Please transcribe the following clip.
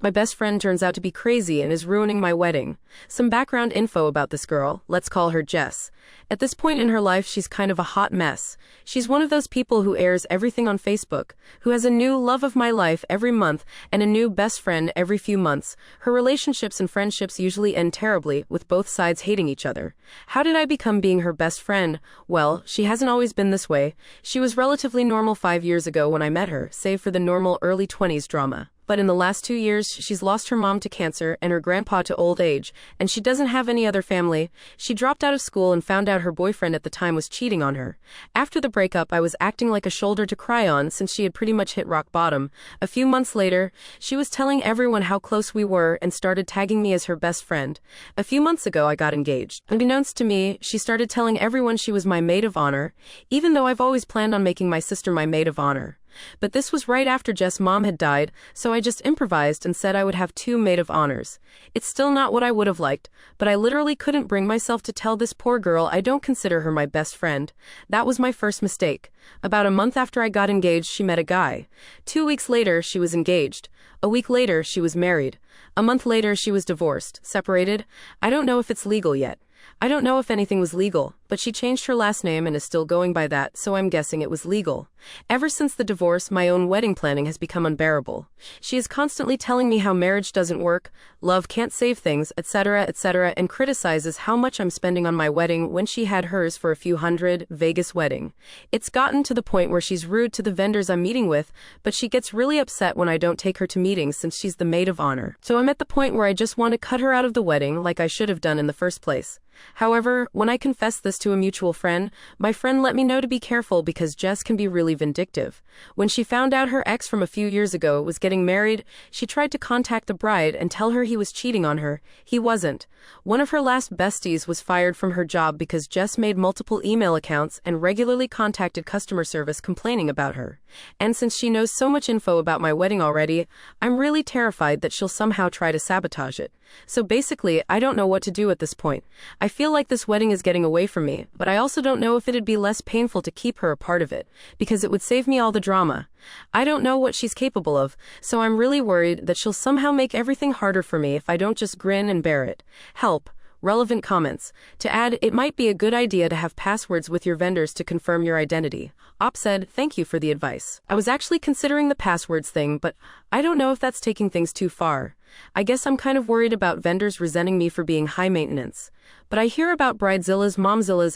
My best friend turns out to be crazy and is ruining my wedding. Some background info about this girl, let's call her Jess. At this point in her life, she's kind of a hot mess. She's one of those people who airs everything on Facebook, who has a new love of my life every month and a new best friend every few months. Her relationships and friendships usually end terribly, with both sides hating each other. How did I become being her best friend? Well, she hasn't always been this way. She was relatively normal 5 years ago when I met her, save for the normal early 20s drama. But in the last 2 years, she's lost her mom to cancer and her grandpa to old age, and she doesn't have any other family. She dropped out of school and found out her boyfriend at the time was cheating on her. After the breakup, I was acting like a shoulder to cry on since she had pretty much hit rock bottom. A few months later, she was telling everyone how close we were and started tagging me as her best friend. A few months ago, I got engaged. Unbeknownst to me, she started telling everyone she was my maid of honor, even though I've always planned on making my sister my maid of honor. But this was right after Jess' mom had died, so I just improvised and said I would have 2 maid of honors. It's still not what I would have liked, but I literally couldn't bring myself to tell this poor girl I don't consider her my best friend. That was my first mistake. About a month after I got engaged, she met a guy. 2 weeks later, she was engaged. A week later, she was married. A month later, she was divorced, separated. I don't know if it's legal yet. I don't know if anything was legal, but she changed her last name and is still going by that, so I'm guessing it was legal. Ever since the divorce, my own wedding planning has become unbearable. She is constantly telling me how marriage doesn't work, love can't save things, etc., and criticizes how much I'm spending on my wedding when she had hers for a few hundred, Vegas wedding. It's gotten to the point where she's rude to the vendors I'm meeting with, but she gets really upset when I don't take her to meetings since she's the maid of honor. So I'm at the point where I just want to cut her out of the wedding like I should have done in the first place. However, when I confessed this to a mutual friend, my friend let me know to be careful because Jess can be really vindictive. When she found out her ex from a few years ago was getting married, she tried to contact the bride and tell her he was cheating on her. He wasn't. One of her last besties was fired from her job because Jess made multiple email accounts and regularly contacted customer service complaining about her. And since she knows so much info about my wedding already, I'm really terrified that she'll somehow try to sabotage it. So basically, I don't know what to do at this point. I feel like this wedding is getting away from me, but I also don't know if it'd be less painful to keep her a part of it, because it would save me all the drama. I don't know what she's capable of, so I'm really worried that she'll somehow make everything harder for me if I don't just grin and bear it. Help. Relevant comments. To add, it might be a good idea to have passwords with your vendors to confirm your identity. Op said, thank you for the advice. I was actually considering the passwords thing, but I don't know if that's taking things too far. I guess I'm kind of worried about vendors resenting me for being high maintenance. But I hear about bridezillas, momzillas,